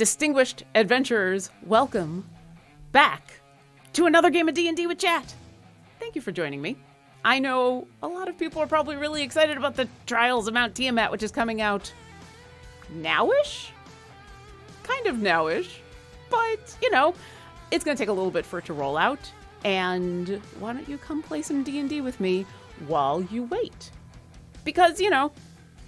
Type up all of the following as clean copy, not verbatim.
Distinguished adventurers, welcome back to another game of D&D with Chat. Thank you for joining me. I know a lot of people are probably really excited about the Trials of Mount Tiamat, which is coming out nowish? Kind of nowish, but, you know, it's going to take a little bit for it to roll out. And why don't you come play some D&D with me while you wait? Because, you know,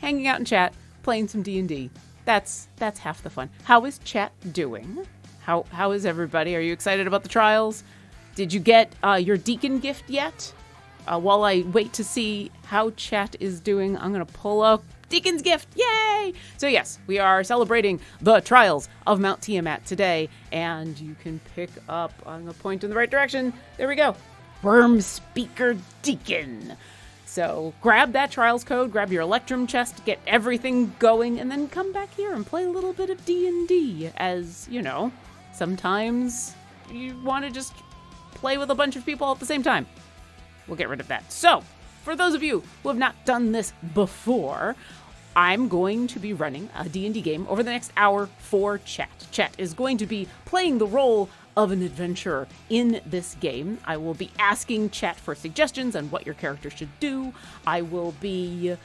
hanging out in chat, playing some D&D, that's half the fun. How is chat doing? How is everybody? Are you excited about the trials? Did you get your deacon gift yet? While I wait to see how chat is doing, I'm going to pull up Deacon's gift. Yay! So yes, we are celebrating the Trials of Mount Tiamat today, and you can pick up, I'm going to point in the right direction. There we go. Worm Speaker Deacon. So grab that Trials code, grab your Electrum chest, get everything going, and then come back here and play a little bit of D&D. As, you know, sometimes you want to just play with a bunch of people at the same time. We'll get rid of that. So, for those of you who have not done this before, I'm going to be running a D&D game over the next hour for Chat. Chat is going to be playing the role of an adventurer in this game. I will be asking Chat for suggestions on what your character should do. I will be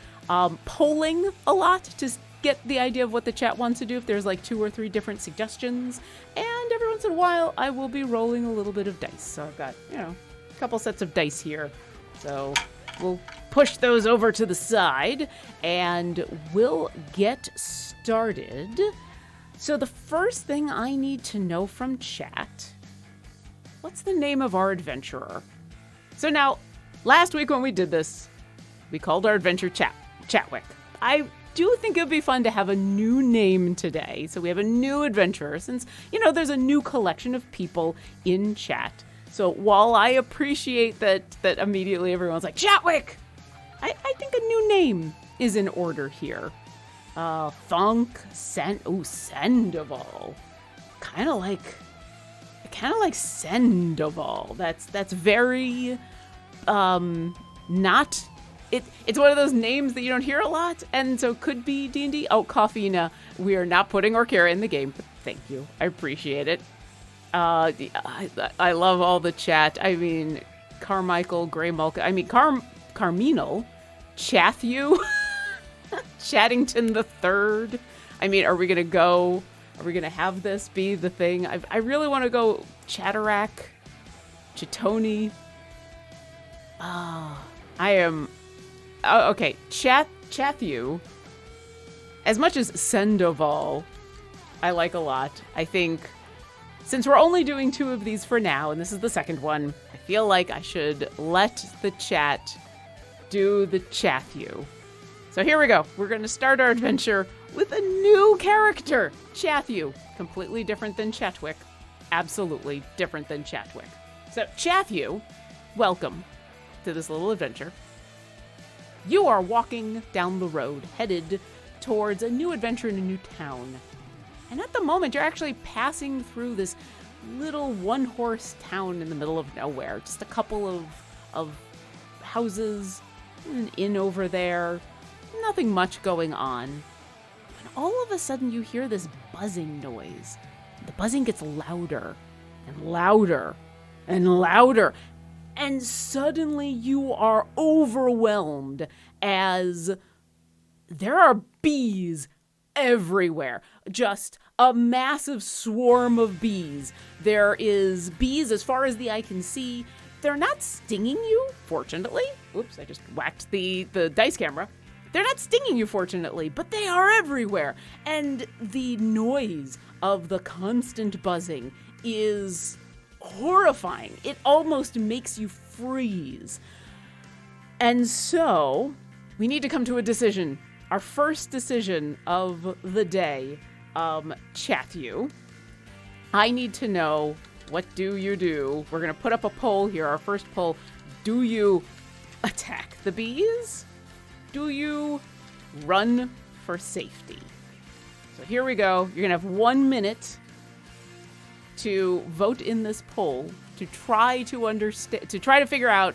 polling a lot to get the idea of what the chat wants to do if there's like 2 or 3 different suggestions. And every once in a while, I will be rolling a little bit of dice. So I've got, you know, a couple sets of dice here. So we'll push those over to the side and we'll get started. So the first thing I need to know from chat, what's the name of our adventurer? So now, last week when we did this, we called our adventure Chatwick. I do think it would be fun to have a new name today. So we have a new adventurer since, you know, there's a new collection of people in chat. So while I appreciate that immediately everyone's like, Chatwick, I think a new name is in order here. Sandoval. Kind of like Sandoval. That's very, not, it's one of those names that you don't hear a lot, and so could be D&D. Oh, Coffeena, we are not putting Orkira in the game, but thank you. I appreciate it. I love all the chat. I mean, Carmichael, Grey Mulca, I mean, Carminal, Chathu, Chattington the Third. I mean, are we going to have this be the thing? I really want to go Chatterack, Chitoni. Okay, Chathu. As much as Sandoval, I like a lot. I think since we're only doing 2 of these for now, and this is the second one, I feel like I should let the chat do the Chathu. So here we go. We're going to start our adventure with a new character, Chathu. Completely different than Chatwick. Absolutely different than Chatwick. So Chathu, welcome to this little adventure. You are walking down the road, headed towards a new adventure in a new town. And at the moment, you're actually passing through this little one-horse town in the middle of nowhere. Just a couple of houses, an inn over there, nothing much going on. And all of a sudden, you hear this buzzing noise. The buzzing gets louder and louder and louder. And suddenly, you are overwhelmed as there are bees everywhere. Just a massive swarm of bees. There is bees as far as the eye can see. They're not stinging you, fortunately. Oops, I just whacked the dice camera. They're not stinging you, fortunately, but they are everywhere. And the noise of the constant buzzing is horrifying. It almost makes you freeze. And so, we need to come to a decision. Our first decision of the day, Chathu. I need to know, what do you do? We're going to put up a poll here, our first poll. Do you attack the bees? Do you run for safety? So here we go. You're going to have 1 minute to vote in this poll to try to understand, to try to figure out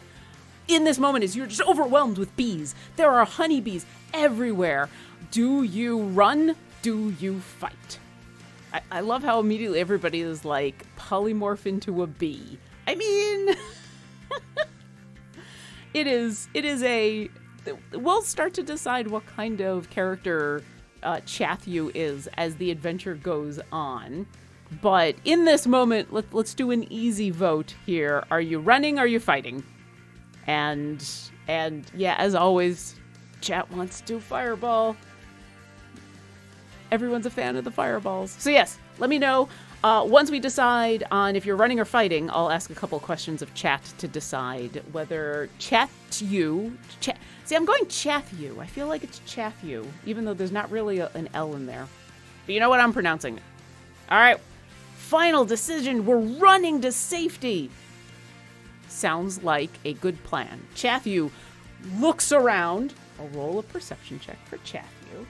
in this moment as you're just overwhelmed with bees. There are honeybees everywhere. Do you run? Do you fight? I love how immediately everybody is like, polymorph into a bee. I mean, it is a... We'll start to decide what kind of character Chathu is as the adventure goes on. But in this moment, let's do an easy vote here. Are you running? Are you fighting? And yeah, as always, chat wants to do fireball. Everyone's a fan of the fireballs. So yes, let me know. Once we decide on if you're running or fighting, I'll ask a couple questions of chat to decide whether Chathu... See, I'm going Chathu. I feel like it's Chathu, even though there's not really an L in there. But you know what? I'm pronouncing it. All right. Final decision. We're running to safety. Sounds like a good plan. Chathu looks around. I'll roll a perception check for Chathu.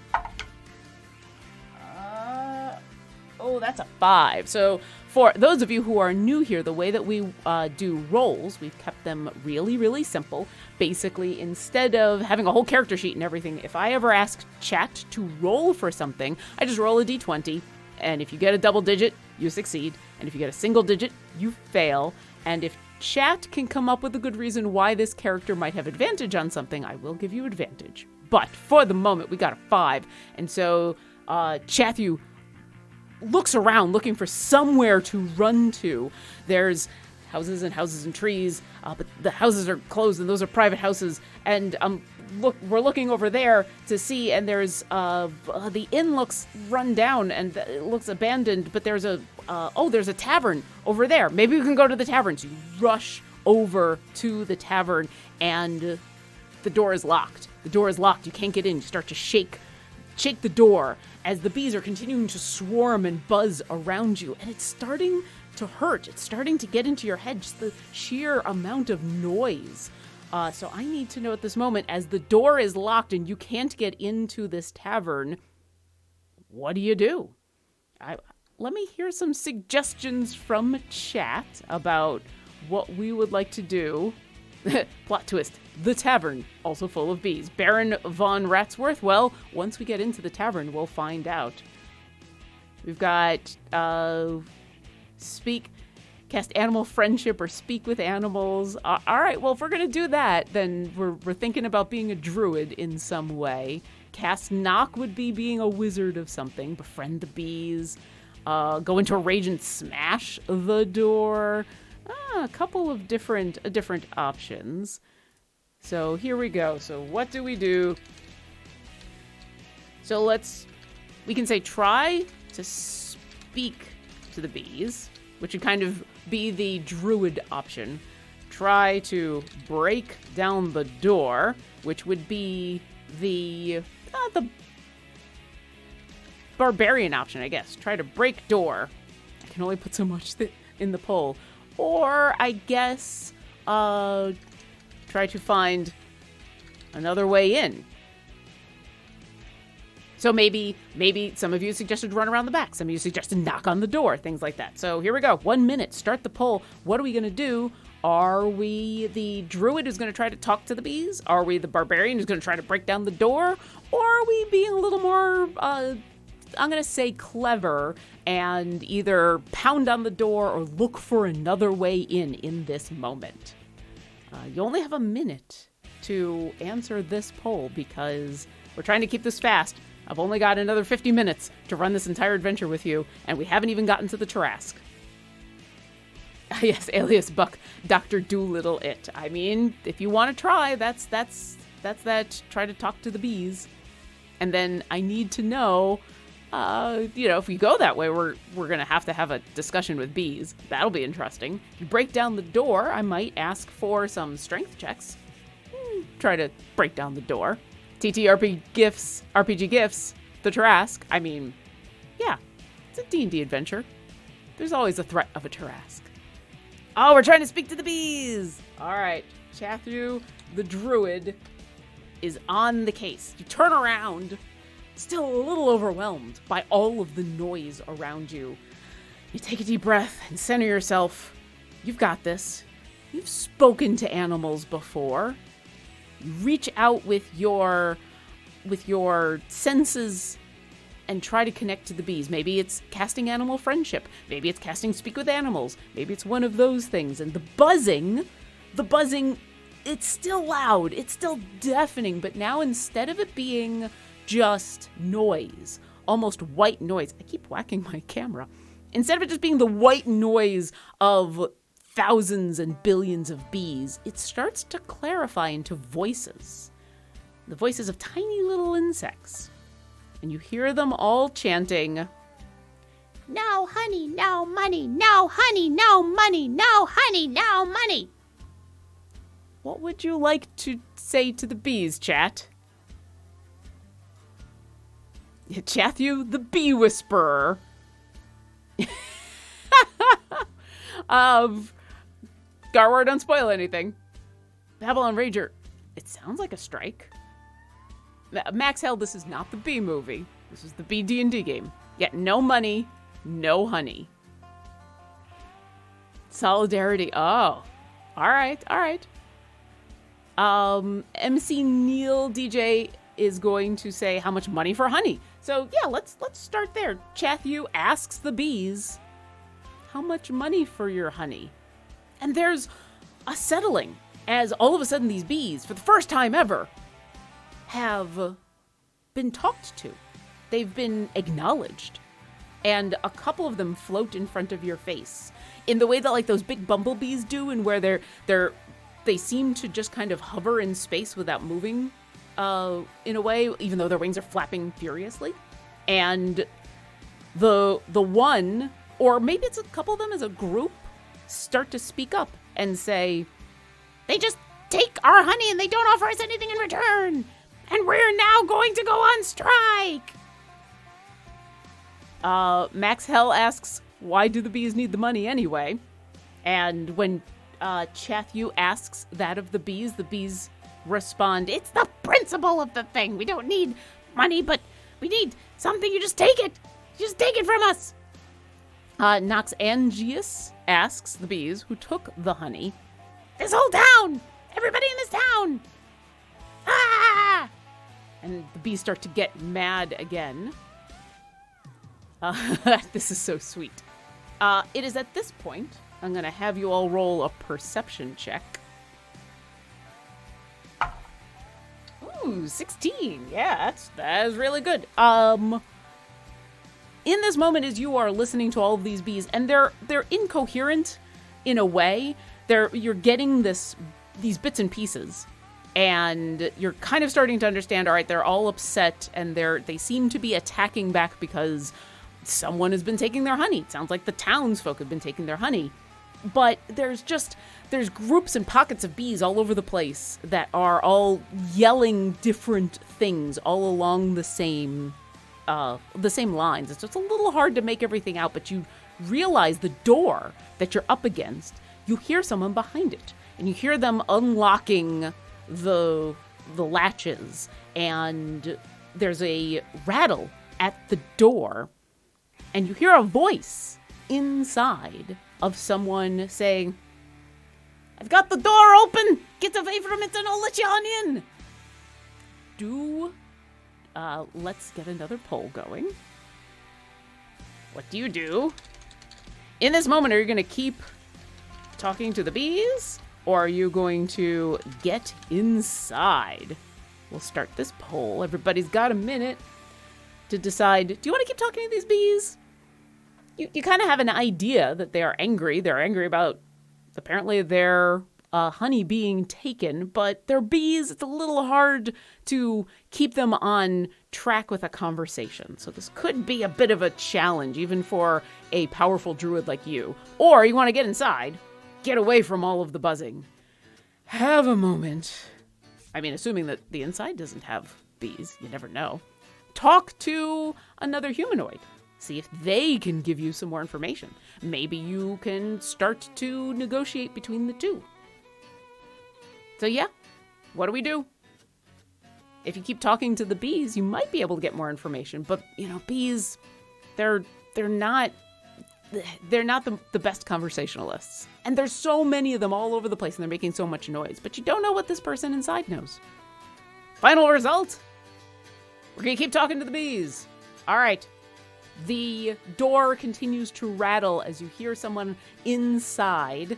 Oh, that's a 5. So for those of you who are new here, the way that we do rolls, we've kept them really, really simple. Basically, instead of having a whole character sheet and everything, if I ever ask chat to roll for something, I just roll a d20. And if you get a double digit, you succeed. And if you get a single digit, you fail. And if chat can come up with a good reason why this character might have advantage on something, I will give you advantage. But for the moment, we got a 5. And so Chathu looks around looking for somewhere to run to. There's houses and trees, but the houses are closed and those are private houses. And we're looking over there to see, and there's the inn looks run down and it looks abandoned, but there's a tavern over there. Maybe we can go to the tavern. So you rush over to the tavern, and the door is locked. The door is locked. You can't get in. You start to shake the door as the bees are continuing to swarm and buzz around you, and it's starting to hurt. It's starting to get into your head, just the sheer amount of noise. So I need to know at this moment, as the door is locked and you can't get into this tavern, what do you do? Let me hear some suggestions from chat about what we would like to do. Plot twist. The tavern, also full of bees. Baron von Ratsworth? Well, once we get into the tavern, we'll find out. We've got, cast animal friendship or speak with animals. All right, well, if we're going to do that, then we're thinking about being a druid in some way. Cast knock would be being a wizard of something. Befriend the bees. Go into a rage and smash the door. A couple of different options. So here we go. So what do we do? So we can say try to speak to the bees, which would kind of be the druid option. Try to break down the door, which would be the barbarian option, I guess. Try to break door. I can only put so much in the poll. Or, I guess, try to find another way in. So maybe some of you suggested run around the back. Some of you suggested knock on the door, things like that. So here we go. 1 minute. Start the poll. What are we going to do? Are we the druid who's going to try to talk to the bees? Are we the barbarian who's going to try to break down the door? Or are we being a little more... I'm going to say clever and either pound on the door or look for another way in this moment. You only have a minute to answer this poll because we're trying to keep this fast. I've only got another 50 minutes to run this entire adventure with you, and we haven't even gotten to the Tarrasque. Yes, alias Buck, Dr. Doolittle it. I mean, if you want to try, that's that. Try to talk to the bees. And then I need to know... if we go that way, we're going to have a discussion with bees. That'll be interesting. If you break down the door, I might ask for some strength checks. Try to break down the door. TTRPG gifts, the Tarrasque. I mean, yeah, it's a D&D adventure. There's always a threat of a Tarrasque. Oh, we're trying to speak to the bees. All right, Chathu, the druid, is on the case. You turn around, still a little overwhelmed by all of the noise around you. You take a deep breath and center yourself. You've got this. You've spoken to animals before. You reach out with your senses and try to connect to the bees. Maybe it's casting animal friendship. Maybe it's casting speak with animals. Maybe it's one of those things. And the buzzing, it's still loud. It's still deafening. But now instead of it being just noise, almost white noise. I keep whacking my camera. Instead of it just being the white noise of thousands and billions of bees, it starts to clarify into voices. The voices of tiny little insects. And you hear them all chanting, "No honey, no money, no honey, no money, no honey, no money." What would you like to say to the bees, chat? Chathu, the bee whisperer. Garwar, don't spoil anything. Babylon Rager, it sounds like a strike. Max Hell, this is not the bee movie. This is the bee D&D game. Yet no money, no honey. Solidarity. Oh, all right. MC Neil DJ is going to say how much money for honey. So yeah, let's start there. Chathu asks the bees, how much money for your honey? And there's a settling as all of a sudden these bees, for the first time ever, have been talked to. They've been acknowledged. And a couple of them float in front of your face in the way that like those big bumblebees do, and where they seem to just kind of hover in space without moving in a way, even though their wings are flapping furiously. And the one, or maybe it's a couple of them as a group, start to speak up and say, they just take our honey and they don't offer us anything in return. And we're now going to go on strike. Max Hell asks, why do the bees need the money anyway? And when Chathu asks that of the bees respond, it's the principle of the thing. We don't need money, but we need something. You just take it. You just take it from us. Nox Angius asks the bees who took the honey, this whole town, everybody in this town. Ah! And the bees start to get mad again. This is so sweet. It is at this point, I'm going to have you all roll a perception check. Ooh, 16. Yeah, that is really good. In this moment, as you are listening to all of these bees, and they're incoherent in a way. You're getting these bits and pieces, and you're kind of starting to understand. All right, they're all upset, and they seem to be attacking back because someone has been taking their honey. It sounds like the townsfolk have been taking their honey. But there's groups and pockets of bees all over the place that are all yelling different things all along the same lines. It's just a little hard to make everything out, but you realize the door that you're up against, you hear someone behind it, and you hear them unlocking the latches, and there's a rattle at the door, and you hear a voice inside of someone saying, I've got the door open! Get away from it and I'll let you on in! Let's get another poll going. What do you do? In this moment, are you going to keep talking to the bees? Or are you going to get inside? We'll start this poll. Everybody's got a minute to decide, do you want to keep talking to these bees? You kind of have an idea that they are angry. They're angry about, apparently, their honey being taken, but they're bees. It's a little hard to keep them on track with a conversation. So this could be a bit of a challenge, even for a powerful druid like you. Or you want to get inside, get away from all of the buzzing. Have a moment. I mean, assuming that the inside doesn't have bees, you never know. Talk to another humanoid. See if they can give you some more information. Maybe you can start to negotiate between the two. So yeah, what do? If you keep talking to the bees, you might be able to get more information. But, bees, they're not the best conversationalists. And there's so many of them all over the place, and they're making so much noise. But you don't know what this person inside knows. Final result, we're going to keep talking to the bees. All right. The door continues to rattle as you hear someone inside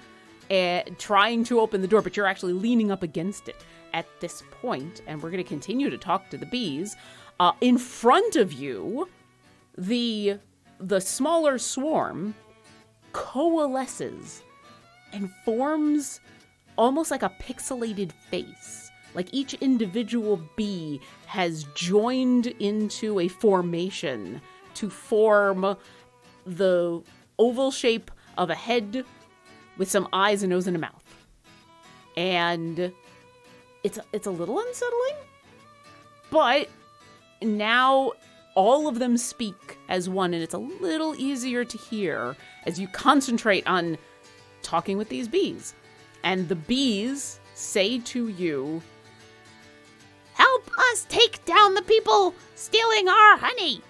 trying to open the door, but you're actually leaning up against it at this point, and we're going to continue to talk to the bees. In front of you, the smaller swarm coalesces and forms almost like a pixelated face. Like each individual bee has joined into a formation to form the oval shape of a head with some eyes, a nose, and a mouth. And it's a little unsettling, but now all of them speak as one, and it's a little easier to hear as you concentrate on talking with these bees. And the bees say to you, "Help us take down the people stealing our honey."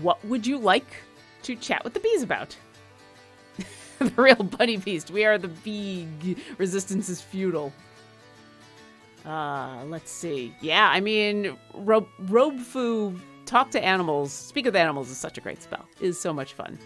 What would you like to chat with the bees about? The real bunny beast. We are the bee. Resistance is futile. Let's see. Yeah, I mean, Robefu, talk to animals, speak with animals is such a great spell. It is so much fun.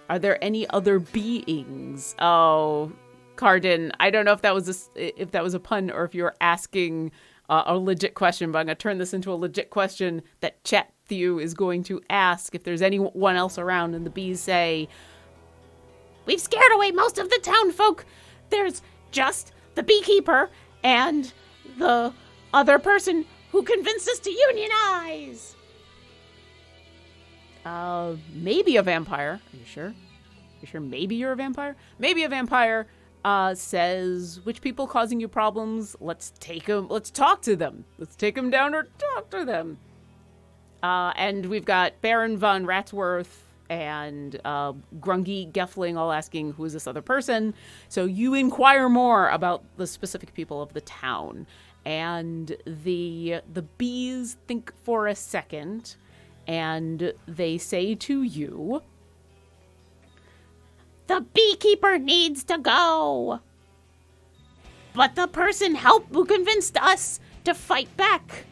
Are there any other beings? Oh, Cardin, I don't know if that was a pun or if you were asking a legit question, but I'm going to turn this into a legit question that Chathu is going to ask if there's anyone else around, and the bees say, "We've scared away most of the town folk. There's just the beekeeper and the other person who convinced us to unionize." Maybe a vampire. Are you sure? You sure maybe you're a vampire? Maybe a vampire says, "Which people causing you problems? Let's take them. Let's talk to them. Let's take them down or talk to them." And we've got Baron von Ratsworth and Grungy Gelfling all asking, "Who is this other person?" So you inquire more about the specific people of the town, and the bees think for a second, and they say to you, "The beekeeper needs to go. But the person who convinced us to fight back,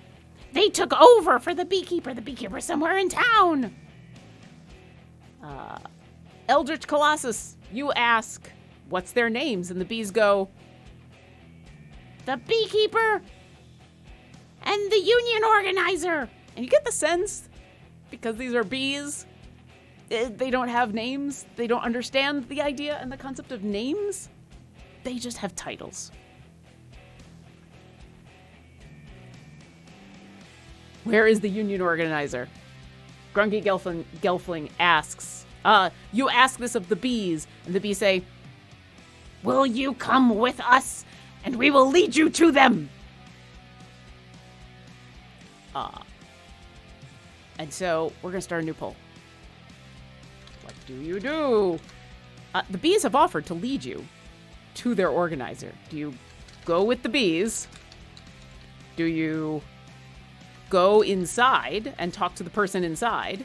they took over for the beekeeper. The beekeeper's somewhere in town." Eldritch Colossus, you ask, "What's their names?" And the bees go, "The beekeeper and the union organizer." And you get the sense, because these are bees, they don't have names. They don't understand the idea and the concept of names. They just have titles. Where is the union organizer? Grungy Gelfling asks. You ask this of the bees, and the bees say, "Will you come with us, and we will lead you to them?" And so we're going to start a new poll. What do you do? The bees have offered to lead you to their organizer. Do you go with the bees? Do you go inside and talk to the person inside?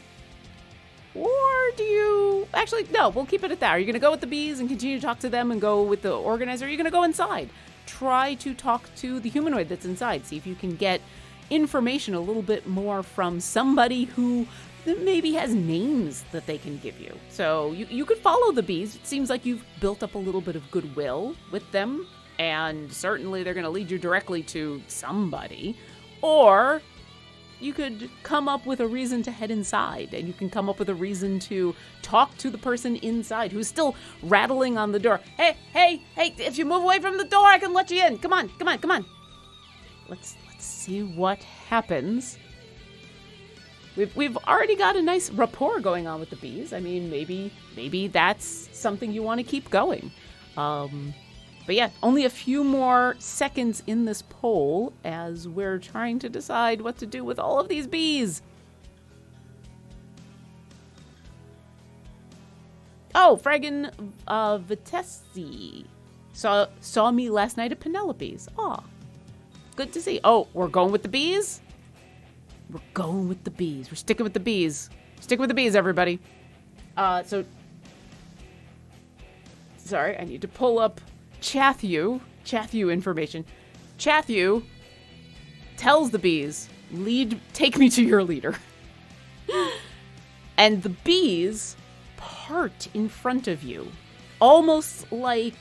Or do you... Actually, no, we'll keep it at that. Are you going to go with the bees and continue to talk to them and go with the organizer? Or are you going to go inside? Try to talk to the humanoid that's inside. See if you can get information a little bit more from somebody who maybe has names that they can give you. So you could follow the bees. It seems like you've built up a little bit of goodwill with them, and certainly they're going to lead you directly to somebody. Or you could come up with a reason to head inside, and you can come up with a reason to talk to the person inside who's still rattling on the door. Hey, if you move away from the door, I can let you in. Come on. Let's see what happens. We've already got a nice rapport going on with the bees. I mean, maybe that's something you want to keep going. But yeah, only a few more seconds in this poll as we're trying to decide what to do with all of these bees. Oh, Fragan Vitesse saw me last night at Penelope's. Aw, good to see. Oh, we're going with the bees? We're going with the bees. We're sticking with the bees. Stick with the bees, everybody. Sorry, I need to pull up Chathu information. Chathu tells the bees, take me to your leader. And the bees part in front of you, almost like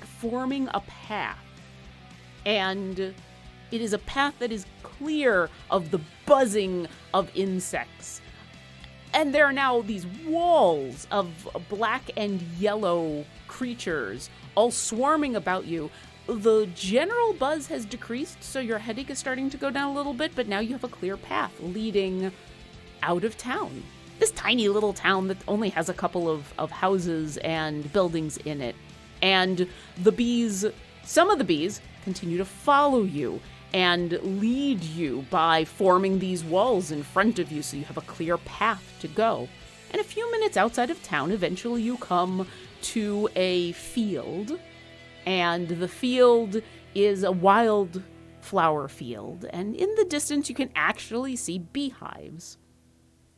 forming a path. And it is a path that is clear of the buzzing of insects. And there are now these walls of black and yellow creatures all swarming about you. The general buzz has decreased, so your headache is starting to go down a little bit, but now you have a clear path leading out of town. This tiny little town that only has a couple of houses and buildings in it. And some of the bees continue to follow you and lead you by forming these walls in front of you so you have a clear path to go. And a few minutes outside of town, eventually you come to a field, and the field is a wildflower field, and in the distance you can actually see beehives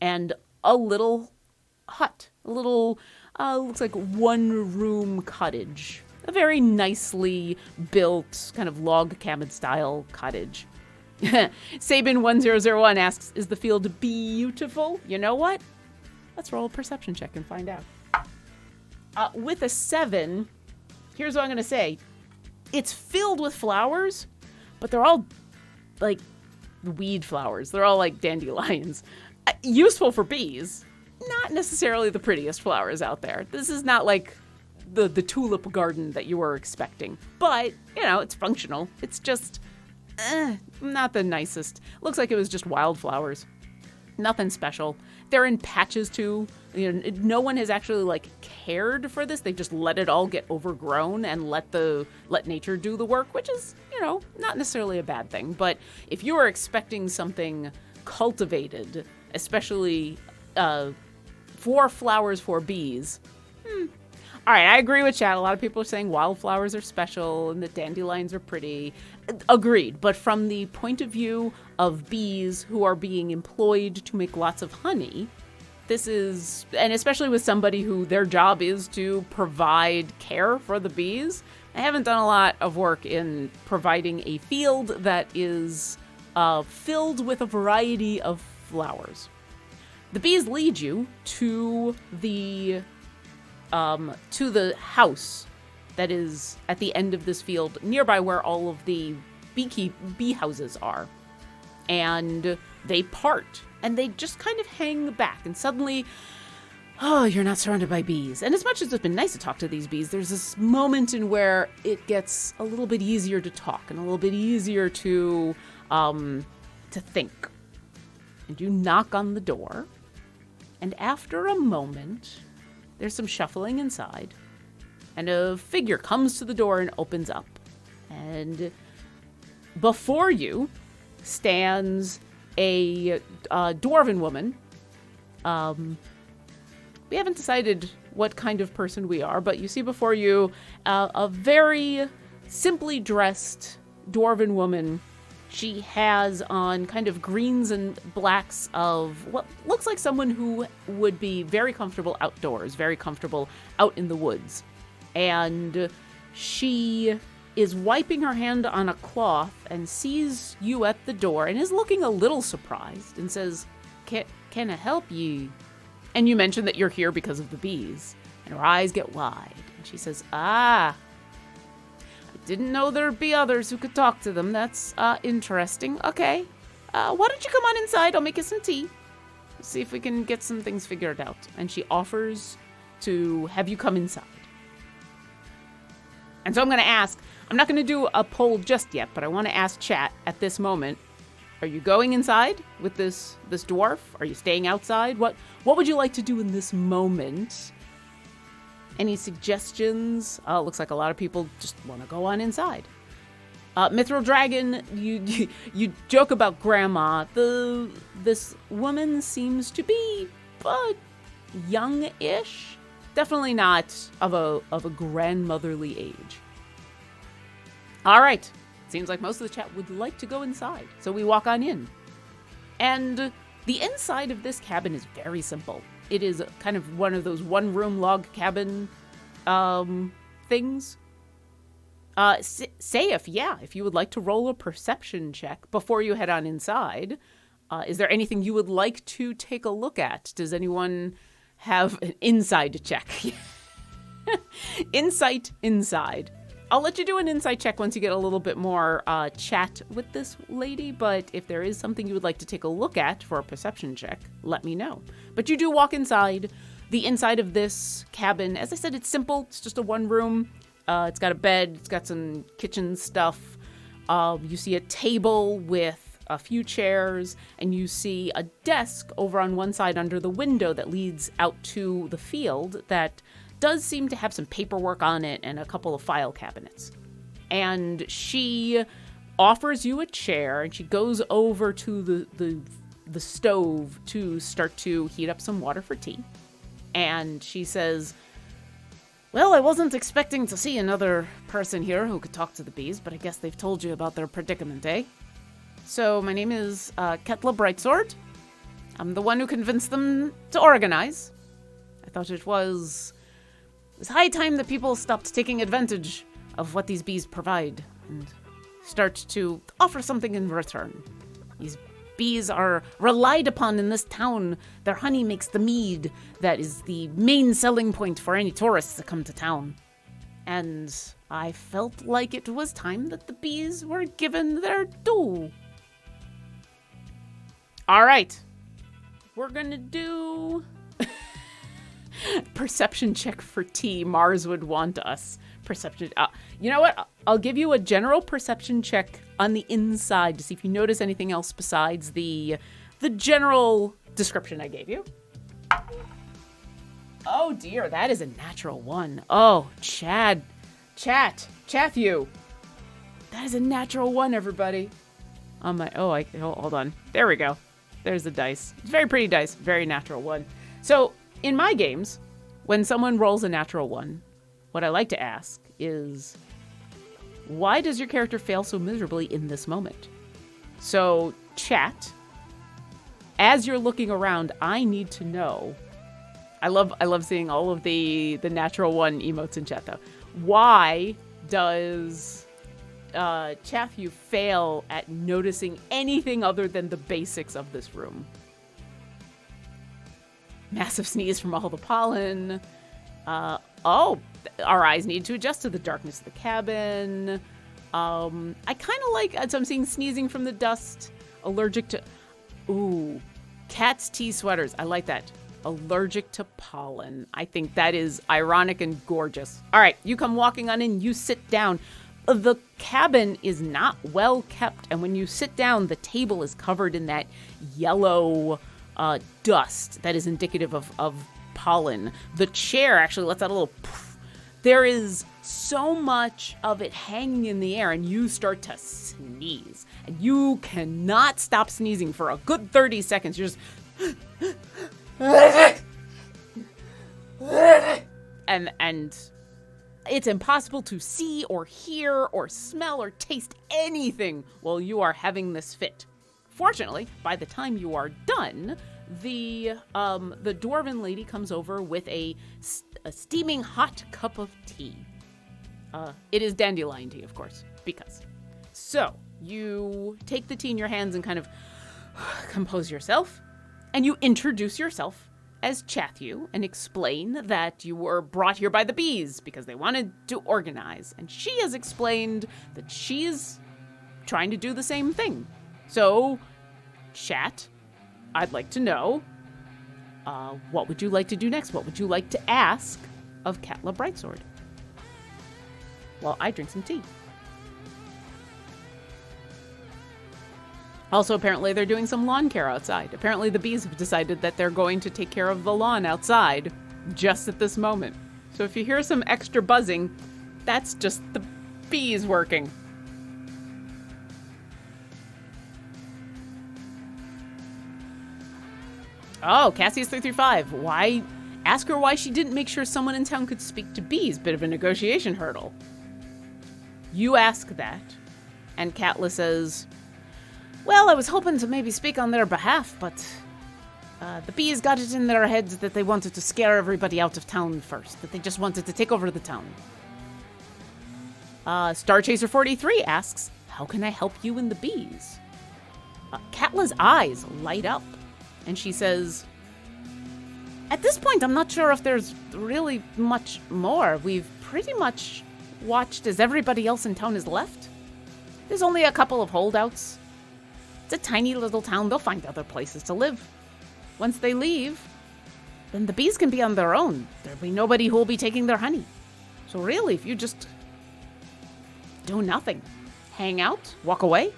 and a little hut, looks like one-room cottage. A very nicely built, kind of log cabin style cottage. Sabin1001 asks, is the field beautiful? You know what? Let's roll a perception check and find out. With a 7, here's what I'm going to say. It's filled with flowers, but they're all like weed flowers. They're all like dandelions. Useful for bees. Not necessarily the prettiest flowers out there. This is not like the tulip garden that you were expecting. But, it's functional. It's just not the nicest. Looks like it was just wildflowers. Nothing special. They're in patches too. No one has actually cared for this. They've just let it all get overgrown and let nature do the work, which is, not necessarily a bad thing. But if you are expecting something cultivated, especially for flowers for bees, all right, I agree with Chad. A lot of people are saying wildflowers are special and that dandelions are pretty. Agreed. But from the point of view of bees who are being employed to make lots of honey, this is, and especially with somebody who their job is to provide care for the bees, I haven't done a lot of work in providing a field that is filled with a variety of flowers. The bees lead you to the house that is at the end of this field, nearby where all of the bee houses are. And they part, and they just kind of hang back, and suddenly, you're not surrounded by bees. And as much as it's been nice to talk to these bees, there's this moment in where it gets a little bit easier to talk, and a little bit easier to think. And you knock on the door, and after a moment, there's some shuffling inside, and a figure comes to the door and opens up. And before you stands a dwarven woman. We haven't decided what kind of person we are, but you see before you a very simply dressed dwarven woman. She has on kind of greens and blacks of what looks like someone who would be very comfortable outdoors, very comfortable out in the woods. And she is wiping her hand on a cloth and sees you at the door and is looking a little surprised and says, Can I help you? And you mention that you're here because of the bees. And her eyes get wide. And she says, I didn't know there'd be others who could talk to them. That's interesting. Okay. Why don't you come on inside? I'll make you some tea. See if we can get some things figured out. And she offers to have you come inside. And so I'm going to ask, I'm not going to do a poll just yet, but I want to ask chat at this moment. Are you going inside with this dwarf? Are you staying outside? What would you like to do in this moment? Any suggestions? Looks like a lot of people just want to go on inside. Mithril Dragon, you joke about grandma. This woman seems to be young-ish. Definitely not of a grandmotherly age. All right. Seems like most of the chat would like to go inside. So we walk on in. And the inside of this cabin is very simple. It is kind of one of those one-room log cabin things. Say if you would like to roll a perception check before you head on inside. Is there anything you would like to take a look at? Does anyone have an inside check? Insight inside. I'll let you do an insight check once you get a little bit more chat with this lady, but if there is something you would like to take a look at for a perception check, let me know. But you do walk inside. The inside of this cabin, as I said, it's simple. It's just a one room. It's got a bed. It's got some kitchen stuff. You see a table with a few chairs, and you see a desk over on one side under the window that leads out to the field that does seem to have some paperwork on it and a couple of file cabinets. And she offers you a chair, and she goes over to the stove to start to heat up some water for tea. And she says, "Well, I wasn't expecting to see another person here who could talk to the bees, but I guess they've told you about their predicament, eh? So my name is Ketla Brightsword. I'm the one who convinced them to organize. I thought it was high time that people stopped taking advantage of what these bees provide and start to offer something in return. These bees are relied upon in this town. Their honey makes the mead that is the main selling point for any tourists that come to town. And I felt like it was time that the bees were given their due." All right. We're going to do perception check for tea. Mars would want us. Perception. You know what? I'll give you a general perception check on the inside to see if you notice anything else besides the general description I gave you. Oh dear, that is a natural one. Oh, Chathu. That is a natural one, everybody. Hold on. There we go. There's the dice. It's very pretty dice. Very natural one. So in my games, when someone rolls a natural one, what I like to ask is, why does your character fail so miserably in this moment? So chat, as you're looking around, I need to know. I love seeing all of the natural one emotes in chat though. Why does Chathu fail at noticing anything other than the basics of this room? Massive sneeze from all the pollen. Our eyes need to adjust to the darkness of the cabin. I kind of like, so I'm seeing sneezing from the dust. Allergic to, cat's tea sweaters. I like that. Allergic to pollen. I think that is ironic and gorgeous. All right, you come walking on in, you sit down. The cabin is not well kept, and when you sit down, the table is covered in that yellow dust that is indicative of pollen. The chair actually lets out a little poof. There is so much of it hanging in the air, and you start to sneeze. And you cannot stop sneezing for a good 30 seconds. You're just... and it's impossible to see or hear or smell or taste anything while you are having this fit. Fortunately, by the time you are done, the dwarven lady comes over with a steaming hot cup of tea. It is dandelion tea, of course, because. So you take the tea in your hands and kind of compose yourself, and you introduce yourself as Chathu and explain that you were brought here by the bees because they wanted to organize. And she has explained that she is trying to do the same thing. So, chat, I'd like to know, what would you like to do next? What would you like to ask of Ketla Brightsword? While I drink some tea. Also, apparently they're doing some lawn care outside. Apparently the bees have decided that they're going to take care of the lawn outside just at this moment. So if you hear some extra buzzing, that's just the bees working. Oh, Cassius335. Why? Ask her why she didn't make sure someone in town could speak to bees. Bit of a negotiation hurdle. You ask that, and Katla says, well, I was hoping to maybe speak on their behalf, but the bees got it in their heads that they wanted to scare everybody out of town first, that they just wanted to take over the town. Star Chaser 43 asks, how can I help you and the bees? Katla's eyes light up, and she says, at this point, I'm not sure if there's really much more. We've pretty much watched as everybody else in town has left. There's only a couple of holdouts. It's a tiny little town. They'll find other places to live. Once they leave, then the bees can be on their own. There'll be nobody who will be taking their honey. So really, if you just do nothing, hang out, walk away,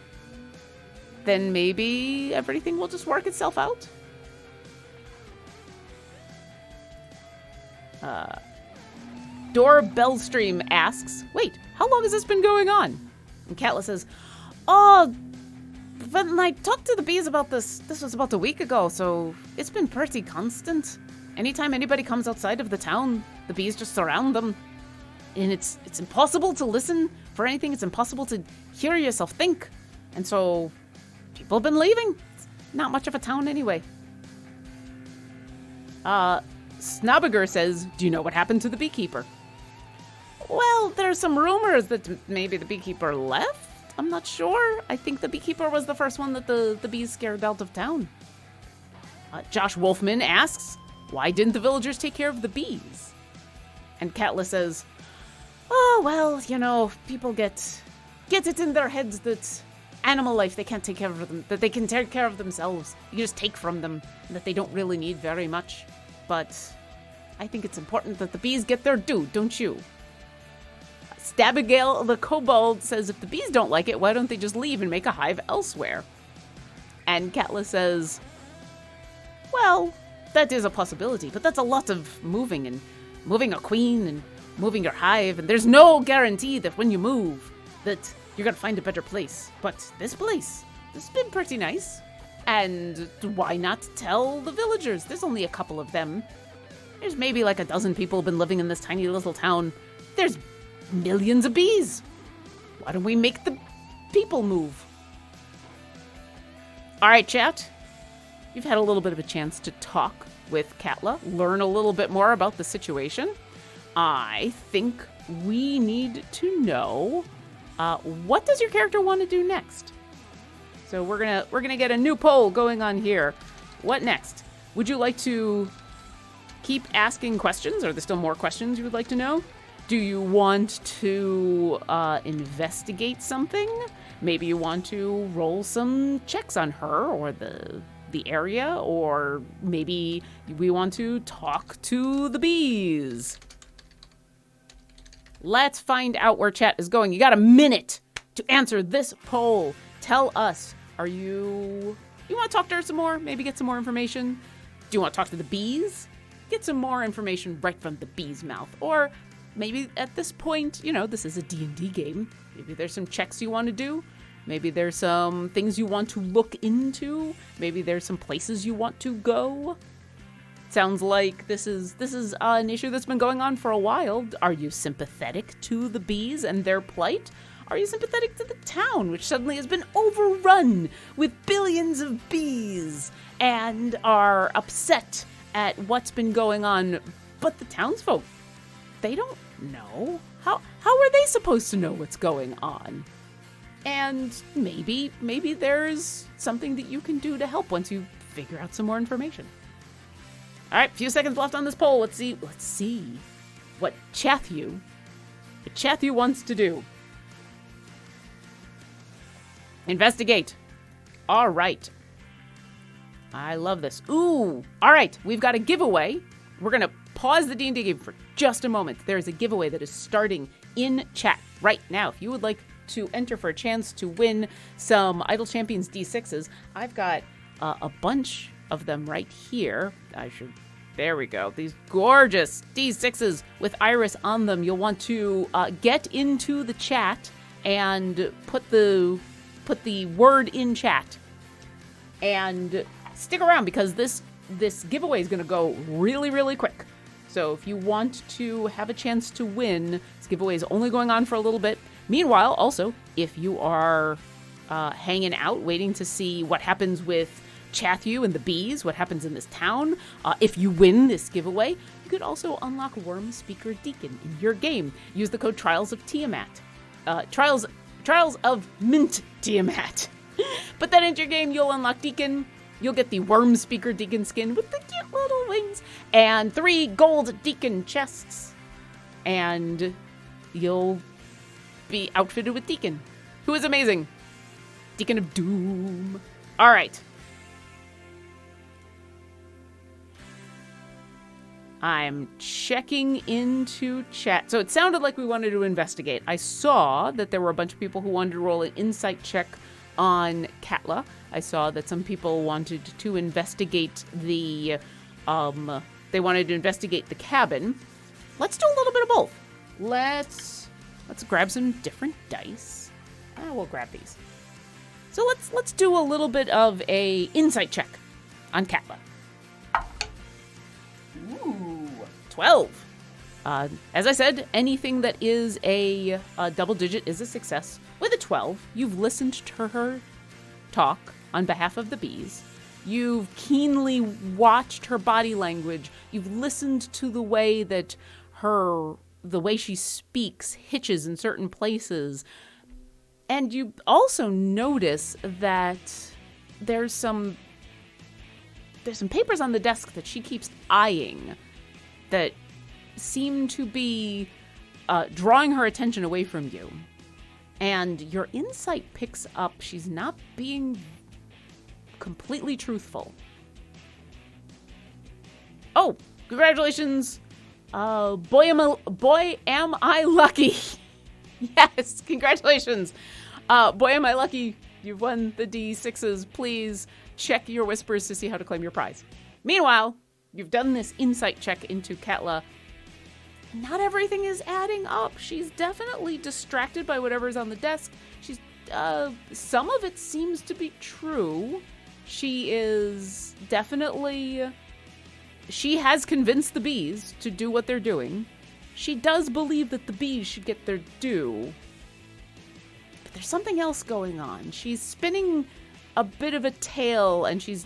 then maybe everything will just work itself out. Doorbellstream asks, wait, how long has this been going on? And Katla says, oh, when I talked to the bees about this was about a week ago, so it's been pretty constant. Anytime anybody comes outside of the town, the bees just surround them. And it's impossible to listen for anything. It's impossible to hear yourself think. And so people have been leaving. It's not much of a town anyway. Snobbiger says, do you know what happened to the beekeeper? Well, there's some rumors that maybe the beekeeper left. I'm not sure. I think the beekeeper was the first one that the bees scared out of town. Josh Wolfman asks, why didn't the villagers take care of the bees? And Katla says, oh, well, you know, people get it in their heads that animal life, they can't take care of them, that they can take care of themselves. You just take from them, and that they don't really need very much. But I think it's important that the bees get their due, don't you? Stabigail the Kobold says, if the bees don't like it, why don't they just leave and make a hive elsewhere? And Katla says, well, that is a possibility, but that's a lot of moving, and moving a queen, and moving your hive, and there's no guarantee that when you move, that you're gonna find a better place. But this place has been pretty nice. And why not tell the villagers? There's only a couple of them. There's maybe like a dozen people been living in this tiny little town. There's millions of bees. Why don't we make the people move? All right, chat. You've had a little bit of a chance to talk with Katla, learn a little bit more about the situation. I think we need to know, what does your character want to do next? So we're gonna get a new poll going on here. What next? Would you like to keep asking questions? Are there still more questions you would like to know? Do you want to investigate something? Maybe you want to roll some checks on her or the area, or maybe we want to talk to the bees. Let's find out where chat is going. You got a minute to answer this poll. Tell us, you want to talk to her some more? Maybe get some more information? Do you want to talk to the bees? Get some more information right from the bee's mouth. Or maybe at this point, this is a D&D game. Maybe there's some checks you want to do. Maybe there's some things you want to look into. Maybe there's some places you want to go. Sounds like this is an issue that's been going on for a while. Are you sympathetic to the bees and their plight? Are you sympathetic to the town, which suddenly has been overrun with billions of bees and are upset at what's been going on? But the townsfolk, they don't know. How are they supposed to know what's going on? And maybe there's something that you can do to help once you figure out some more information. All right, few seconds left on this poll. Let's see what Chathu wants to do. Investigate. All right. I love this. Ooh. All right, we've got a giveaway. We're going to pause the D&D game for just a moment. There is a giveaway that is starting in chat right now. If you would like to enter for a chance to win some Idle Champions D6s, I've got a bunch of them right here. There we go. These gorgeous D6s with Iris on them. You'll want to get into the chat and put the word in chat. And stick around because this giveaway is going to go really, really quick. So if you want to have a chance to win, this giveaway is only going on for a little bit. Meanwhile, also, if you are hanging out, waiting to see what happens with Chathu and the bees, what happens in this town, if you win this giveaway, you could also unlock Worm Speaker Deacon in your game. Use the code Trials of Tiamat. Trials of Mint Tiamat. Put that into your game, you'll unlock Deacon. You'll get the Worm Speaker Deacon skin with the cute little wings. And 3 gold Deacon chests. And you'll be outfitted with Deacon, who is amazing. Deacon of Doom. All right. I'm checking into chat. So it sounded like we wanted to investigate. I saw that there were a bunch of people who wanted to roll an insight check on Katla. I saw that some people wanted to investigate the, they wanted to investigate the cabin. Let's do a little bit of both. Let's grab some different dice. We'll grab these. So let's do a little bit of a insight check on Katla. Ooh, 12. As I said, anything that is a double digit is a success. With a 12, you've listened to her talk on behalf of the bees. You've keenly watched her body language. You've listened to the way that the way she speaks hitches in certain places. And you also notice that there's some papers on the desk that she keeps eyeing that seem to be drawing her attention away from you. And your insight picks up she's not being completely truthful. Oh, congratulations. Boy, am I lucky. Yes, congratulations. Boy, am I lucky. You've won the D6s. Please check your whispers to see how to claim your prize. Meanwhile, you've done this insight check into Katla. Not everything is adding up. She's definitely distracted by whatever's on the desk. She's, some of it seems to be true. She is definitely, she has convinced the bees to do what they're doing. She does believe that the bees should get their due. But there's something else going on. She's spinning a bit of a tale, and she's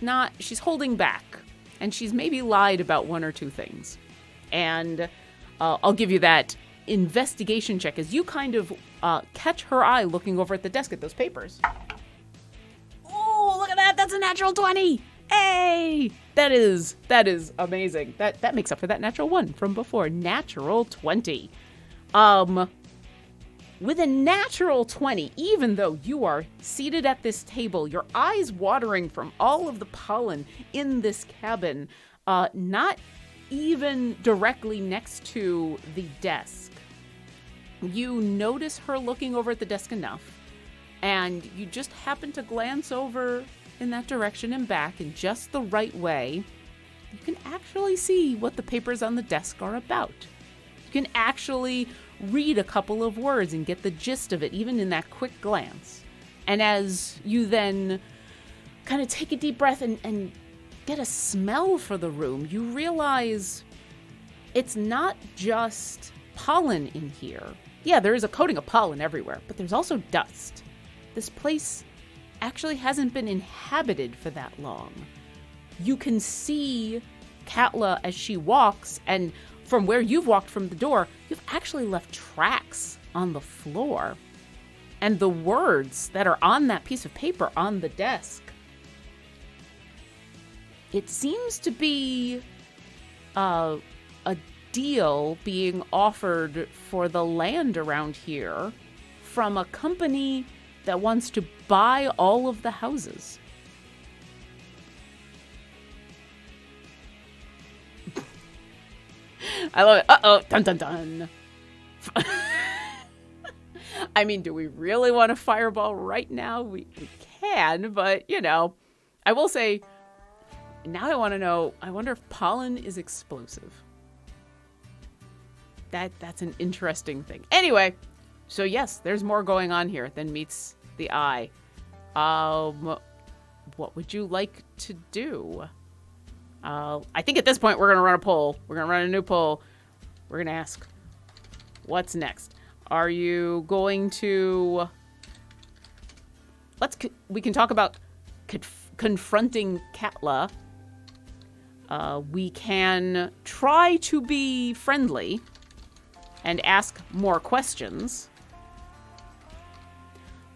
holding back. And she's maybe lied about one or two things. And I'll give you that investigation check as you kind of catch her eye looking over at the desk at those papers. Oh, look at that. That's a natural 20. Hey, that is amazing. That makes up for that natural 1 from before. Natural 20. With a natural 20, even though you are seated at this table, your eyes watering from all of the pollen in this cabin, not even directly next to the desk, you notice her looking over at the desk enough, and you just happen to glance over in that direction and back in just the right way. You can actually see what the papers on the desk are about. You can actually read a couple of words and get the gist of it, even in that quick glance. And as you then kind of take a deep breath and get a smell for the room, you realize it's not just pollen in here. Yeah, there is a coating of pollen everywhere, but there's also dust. This place actually hasn't been inhabited for that long. You can see Katla as she walks, and from where you've walked from the door, you've actually left tracks on the floor. And the words that are on that piece of paper on the desk, it seems to be a deal being offered for the land around here from a company that wants to buy all of the houses. I love it. Uh-oh. Dun, dun, dun. I mean, do we really want a fireball right now? We can, but, I will say, now I want to know, I wonder if pollen is explosive. That's an interesting thing. Anyway, so yes, there's more going on here than meets the eye. What would you like to do? I think at this point we're going to run a poll. We're going to run a new poll. We're going to ask, what's next? Are you going to... We can talk about confronting Katla. We can try to be friendly and ask more questions.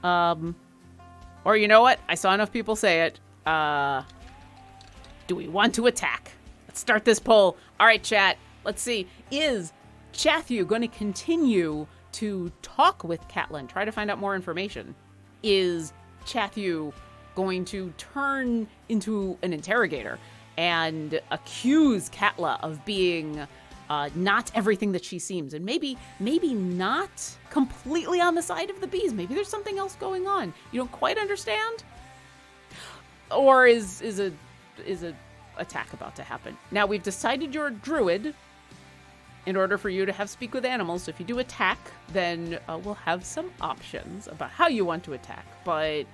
Or you know what? I saw enough people say it. Do we want to attack? Let's start this poll. All right, chat. Let's see. Is Chathu going to continue to talk with Catelyn, try to find out more information? Is Chathu going to turn into an interrogator and accuse Catelyn of being not everything that she seems, and maybe not completely on the side of the bees? Maybe there's something else going on you don't quite understand? Or is a attack about to happen? Now, we've decided you're a druid in order for you to have speak with animals. So if you do attack, then we'll have some options about how you want to attack. But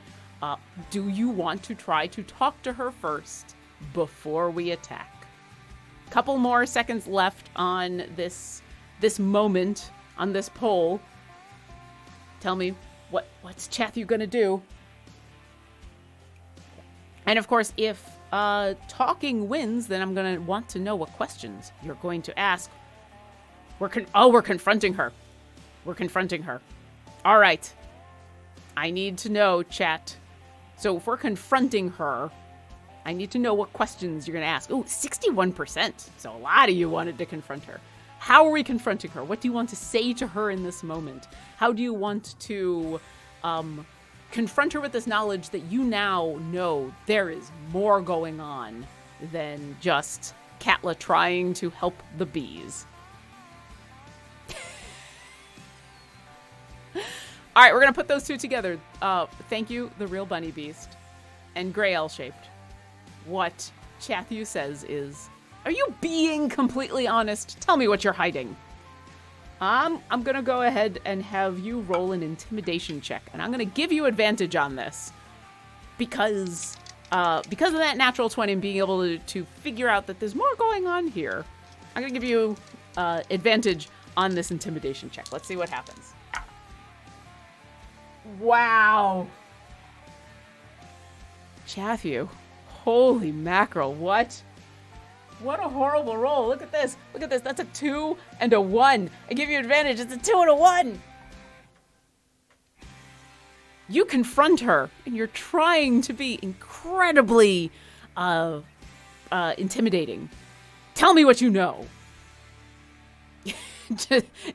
do you want to try to talk to her first before we attack? Couple more seconds left on this moment, on this poll. Tell me, what's Chathu gonna do? And of course, if talking wins, then I'm gonna want to know what questions you're going to ask. We're confronting her. We're confronting her. All right. I need to know, chat. So if we're confronting her, I need to know what questions you're going to ask. Oh, 61%. So a lot of you wanted to confront her. How are we confronting her? What do you want to say to her in this moment? How do you want to confront her with this knowledge that you now know there is more going on than just Catelyn trying to help the bees? All right, we're going to put those two together. Thank you, the real bunny beast, and gray L-shaped. What Chathu says is, are you being completely honest? Tell me what you're hiding. I'm going to go ahead and have you roll an intimidation check, and I'm going to give you advantage on this because of that natural 20 and being able to figure out that there's more going on here. I'm going to give you advantage on this intimidation check. Let's see what happens. Wow. Chathu. Holy mackerel. What a horrible roll. Look at this. Look at this. That's a 2 and a 1. I give you advantage. It's a 2 and a 1. You confront her, and you're trying to be incredibly intimidating. Tell me what you know.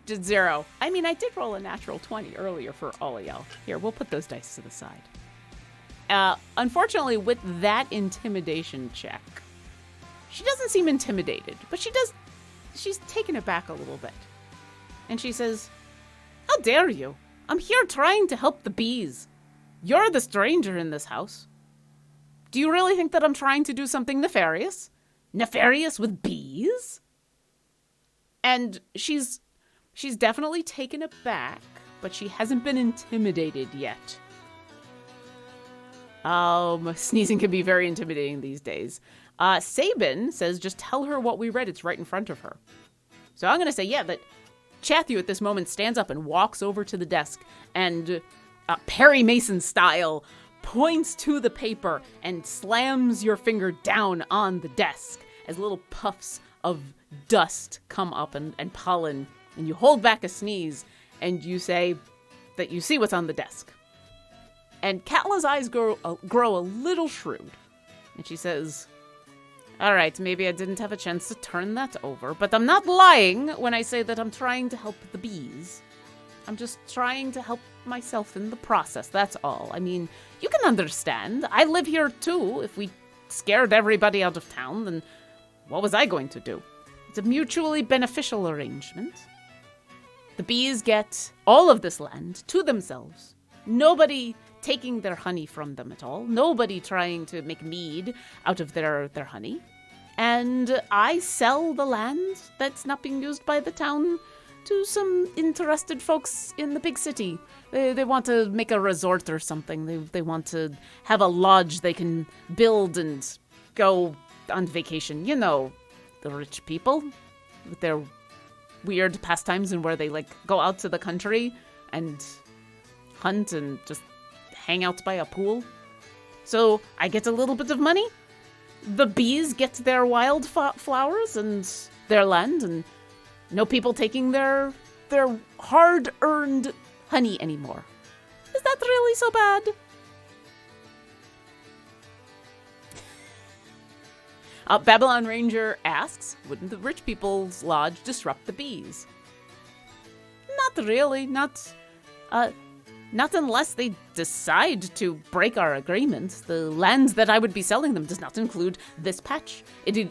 just 0. I mean, I did roll a natural 20 earlier for all of y'all. Here, we'll put those dice to the side. Unfortunately, with that intimidation check, she doesn't seem intimidated, but she's taken aback a little bit. And she says, how dare you? I'm here trying to help the bees. You're the stranger in this house. Do you really think that I'm trying to do something nefarious? Nefarious with bees? And she's definitely taken aback, but she hasn't been intimidated yet. Sneezing can be very intimidating these days. Sabin says, just tell her what we read. It's right in front of her. So I'm going to say, yeah, that Chathu at this moment stands up and walks over to the desk and Perry Mason style points to the paper and slams your finger down on the desk as little puffs of dust come up and pollen, and you hold back a sneeze and you say that you see what's on the desk. And Catelyn's eyes grow a little shrewd, and she says, all right, maybe I didn't have a chance to turn that over, but I'm not lying when I say that I'm trying to help the bees. I'm just trying to help myself in the process, that's all. I mean, you can understand. I live here too. If we scared everybody out of town, then what was I going to do? It's a mutually beneficial arrangement. The bees get all of this land to themselves. Nobody taking their honey from them at all. Nobody trying to make mead out of their honey. And I sell the land that's not being used by the town to some interested folks in the big city. They want to make a resort or something. They want to have a lodge they can build and go on vacation. You know, the rich people with their weird pastimes and where they go out to the country and hunt and just hang out by a pool. So I get a little bit of money. The bees get their wild flowers and their land, and no people taking their hard-earned honey anymore. Is that really so bad? Babylon Ranger asks, wouldn't the rich people's lodge disrupt the bees? Not really. Not unless they decide to break our agreement. The lands that I would be selling them does not include this patch. It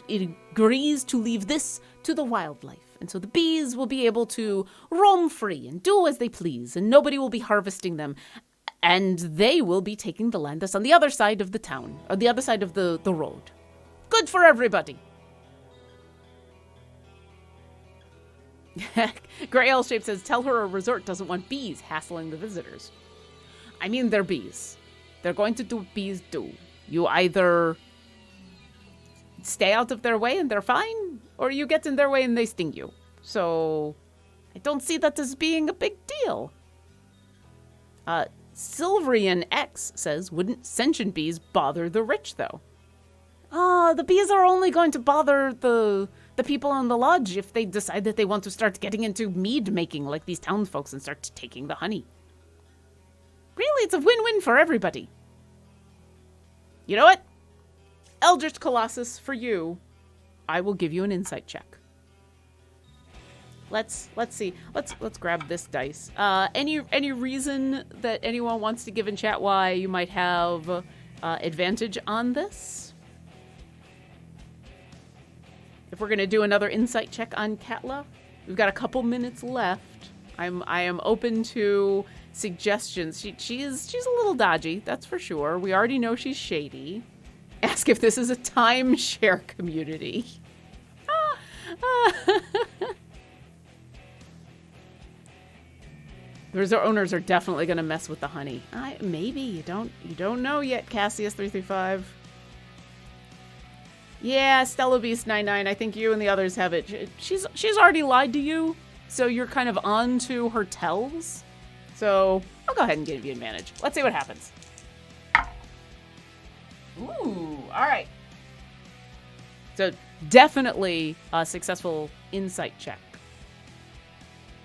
agrees to leave this to the wildlife. And so the bees will be able to roam free and do as they please, and nobody will be harvesting them. And they will be taking the land that's on the other side of the town, or the other side of the road. Good for everybody. Gray L Shape says, tell her a resort doesn't want bees hassling the visitors. I mean, they're bees. They're going to do what bees do. You either stay out of their way and they're fine, or you get in their way and they sting you. So I don't see that as being a big deal. Silverian X says, wouldn't sentient bees bother the rich, though? The bees are only going to bother the people in the lodge if they decide that they want to start getting into mead making like these townsfolk and start taking the honey. Really, it's a win-win for everybody. You know what? Eldritch Colossus, for you, I will give you an insight check. Let's see. Let's grab this dice. Any reason that anyone wants to give in chat why you might have advantage on this? If we're gonna do another insight check on Katla, we've got a couple minutes left. I am open to suggestions. She's a little dodgy, that's for sure. We already know she's shady. Ask if this is a timeshare community. The resort owners are definitely gonna mess with the honey. Maybe you don't know yet, Cassius335. Yeah, Stella Beast 99. I think you and the others have it. She's already lied to you, so you're kind of on to her tells. So I'll go ahead and give you advantage. Let's see what happens. Ooh, all right. So definitely a successful insight check.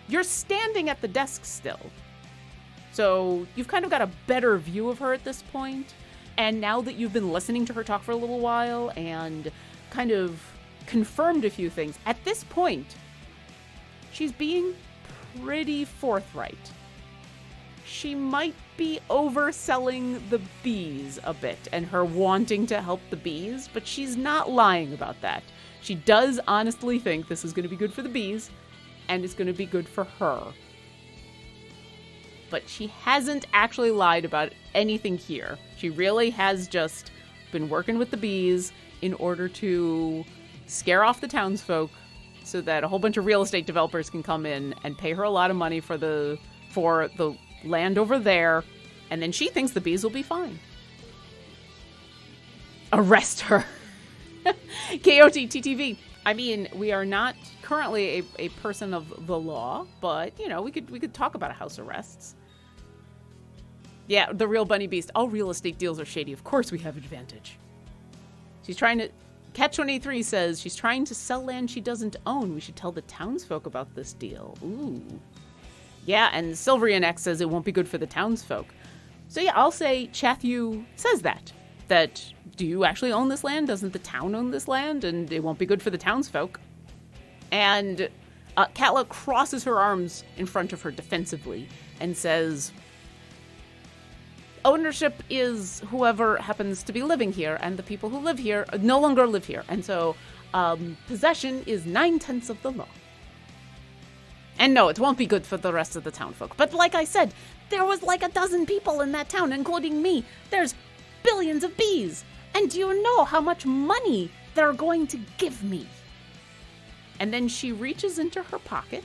You're standing at the desk still, so you've kind of got a better view of her at this point. And now that you've been listening to her talk for a little while and kind of confirmed a few things, at this point, she's being pretty forthright. She might be overselling the bees a bit and her wanting to help the bees, but she's not lying about that. She does honestly think this is going to be good for the bees and it's going to be good for her. But she hasn't actually lied about anything here. She really has just been working with the bees in order to scare off the townsfolk so that a whole bunch of real estate developers can come in and pay her a lot of money for the land over there, and then she thinks the bees will be fine. Arrest her. KOTTTV. I mean, we are not currently a person of the law, but you know, we could talk about a house arrests. Yeah, the real Bunny Beast. All real estate deals are shady. Of course we have advantage. She's trying to... Catch23 says she's trying to sell land she doesn't own. We should tell the townsfolk about this deal. Ooh. Yeah, and Silverian X says it won't be good for the townsfolk. So yeah, I'll say Chathu says that. That, do you actually own this land? Doesn't the town own this land? And it won't be good for the townsfolk. And Katla crosses her arms in front of her defensively and says... Ownership is whoever happens to be living here, and the people who live here no longer live here. And so possession is 9/10 of the law. And no, it won't be good for the rest of the townfolk. But like I said, there was like a dozen people in that town, including me. There's billions of bees. And do you know how much money they're going to give me? And then she reaches into her pocket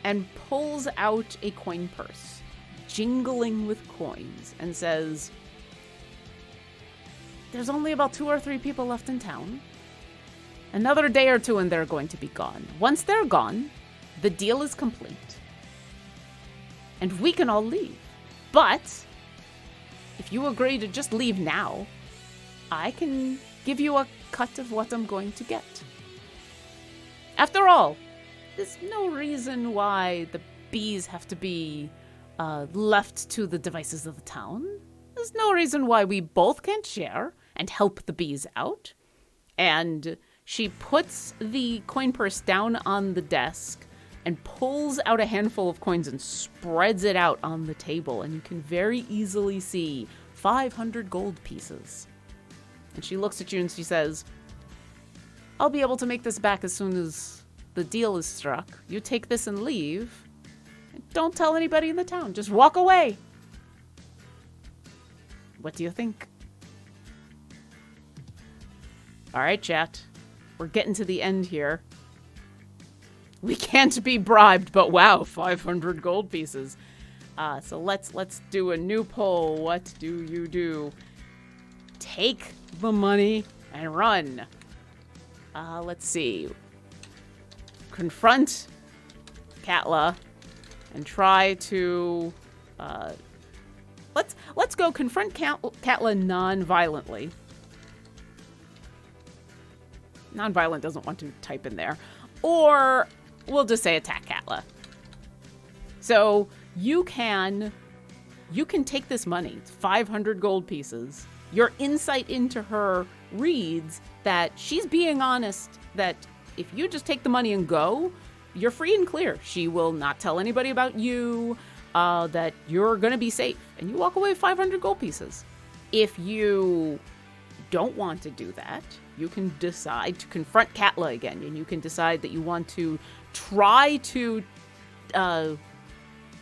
and pulls out a coin purse, jingling with coins, and says, there's only about 2 or 3 people left in town. Another day or 2 and they're going to be gone. Once they're gone, the deal is complete. And we can all leave. But if you agree to just leave now, I can give you a cut of what I'm going to get. After all, there's no reason why the bees have to be left to the devices of the town. There's no reason why we both can't share and help the bees out. And she puts the coin purse down on the desk and pulls out a handful of coins and spreads it out on the table. And you can very easily see 500 gold pieces. And she looks at you and she says, I'll be able to make this back as soon as the deal is struck. You take this and leave. Don't tell anybody in the town. Just walk away. What do you think? All right, chat. We're getting to the end here. We can't be bribed, but wow, 500 gold pieces. So let's do a new poll. What do you do? Take the money and run. Let's see. Confront Katla and try to let's go confront Katla non-violently. Non-violent doesn't want to type in there. Or we'll just say attack Katla. So you can take this money. It's 500 gold pieces. Your insight into her reads that she's being honest, that if you just take the money and go, you're free and clear. She will not tell anybody about you, that you're going to be safe. And you walk away with 500 gold pieces. If you don't want to do that, you can decide to confront Katla again. And you can decide that you want to try to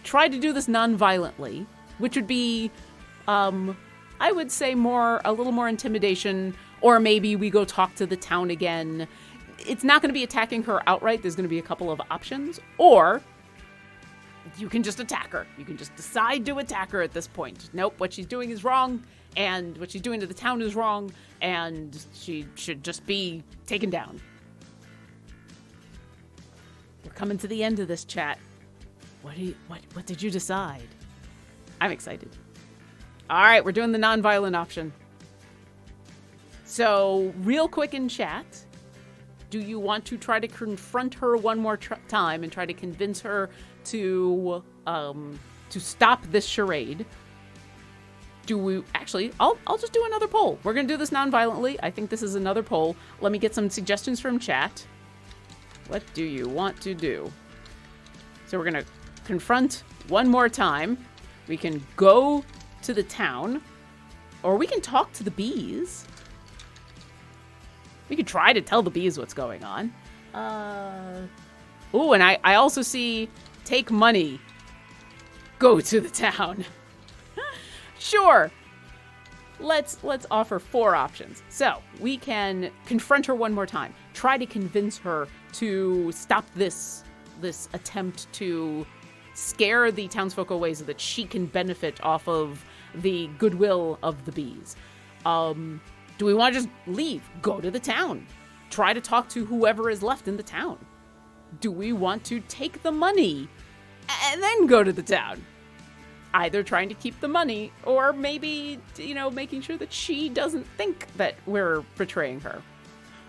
do this non-violently, which would be, I would say a little more intimidation, or maybe we go talk to the town again. It's not going to be attacking her outright. There's going to be a couple of options. Or you can just attack her. You can just decide to attack her at this point. Nope, what she's doing is wrong, and what she's doing to the town is wrong, and she should just be taken down. We're coming to the end of this chat. What did you decide? I'm excited. All right, we're doing the non-violent option. So, real quick in chat, do you want to try to confront her one more time and try to convince her to stop this charade? I'll just do another poll. We're going to do this non-violently. I think this is another poll. Let me get some suggestions from chat. What do you want to do? So we're going to confront one more time. We can go to the town, or we can talk to the bees. We could try to tell the bees what's going on. Ooh, and I also see take money, go to the town. Sure. Let's offer 4 options. So we can confront her one more time. Try to convince her to stop this attempt to scare the townsfolk away so that she can benefit off of the goodwill of the bees. Do we want to just leave? Go to the town. Try to talk to whoever is left in the town. Do we want to take the money and then go to the town? Either trying to keep the money or maybe, making sure that she doesn't think that we're betraying her.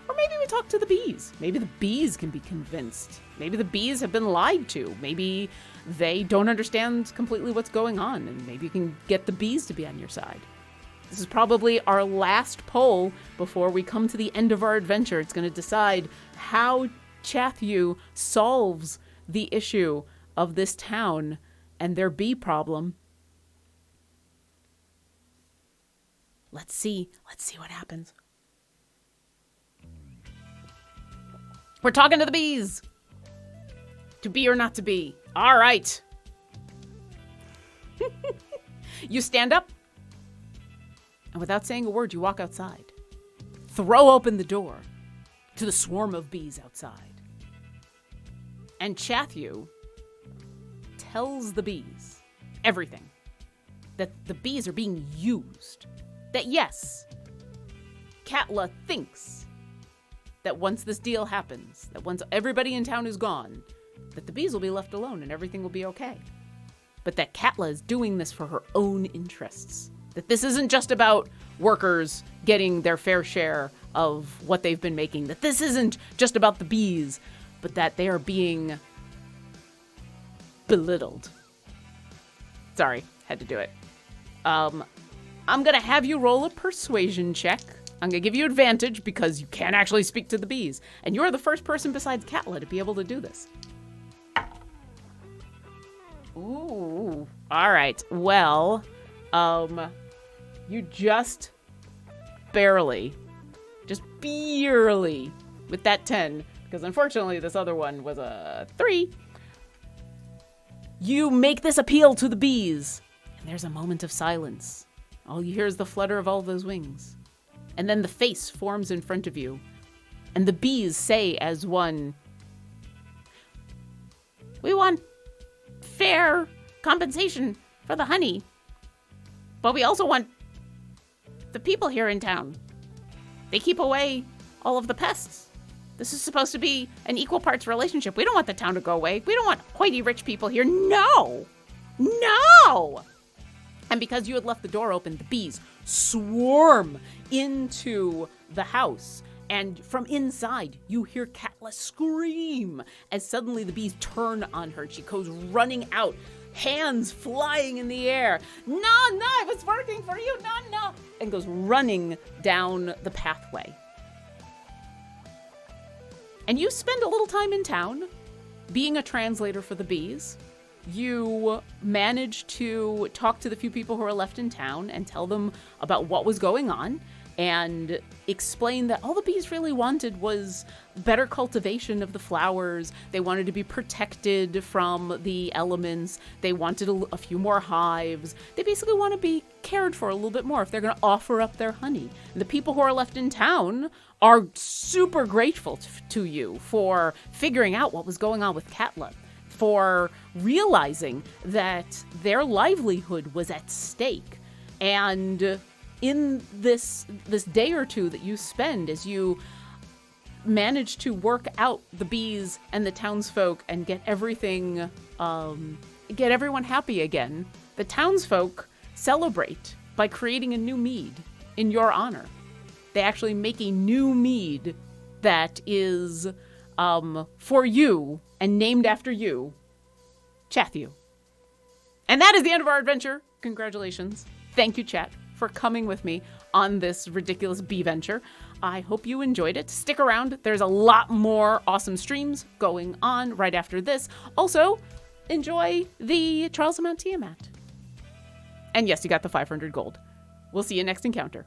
Or maybe we talk to the bees. Maybe the bees can be convinced. Maybe the bees have been lied to. Maybe they don't understand completely what's going on, and maybe you can get the bees to be on your side. This is probably our last poll before we come to the end of our adventure. It's going to decide how Chathu solves the issue of this town and their bee problem. Let's see what happens. We're talking to the bees. To be or not to be. All right. You stand up. And without saying a word, you walk outside. Throw open the door to the swarm of bees outside. And Chathu tells the bees everything. That the bees are being used. That yes, Katla thinks that once this deal happens, that once everybody in town is gone, that the bees will be left alone and everything will be okay. But that Katla is doing this for her own interests. That this isn't just about workers getting their fair share of what they've been making. That this isn't just about the bees, but that they are being belittled. Sorry, had to do it. I'm going to have you roll a persuasion check. I'm going to give you advantage because you can't actually speak to the bees. And you're the first person besides Katla to be able to do this. Ooh. All right. Well, you just barely with that 10, because unfortunately this other one was a 3. You make this appeal to the bees, and there's a moment of silence. All you hear is the flutter of all those wings. And then the face forms in front of you, and the bees say as one, "We want fair compensation for the honey, but we also want the people here in town. They keep away all of the pests. This is supposed to be an equal parts relationship. We don't want the town to go away. We don't want hoity rich people here. No! No!" And because you had left the door open, the bees swarm into the house. And from inside, you hear Katla scream as suddenly the bees turn on her. She goes running out, hands flying in the air. No, it was working for you. No. And goes running down the pathway. And you spend a little time in town being a translator for the bees. You manage to talk to the few people who are left in town and tell them about what was going on and explain that all the bees really wanted was better cultivation of the flowers. They wanted to be protected from the elements. They wanted a few more hives. They basically want to be cared for a little bit more if they're going to offer up their honey. And the people who are left in town are super grateful to you for figuring out what was going on with Katla, for realizing that their livelihood was at stake. And in this day or two that you spend as you manage to work out the bees and the townsfolk and get everything, get everyone happy again, the townsfolk celebrate by creating a new mead in your honor. They actually make a new mead that is for you and named after you, Chathu. And that is the end of our adventure. Congratulations. Thank you, chat, for coming with me on this ridiculous bee venture. I hope you enjoyed it. Stick around. There's a lot more awesome streams going on right after this. Also, enjoy the Trials of Mount Tiamat. And yes, you got the 500 gold. We'll see you next encounter.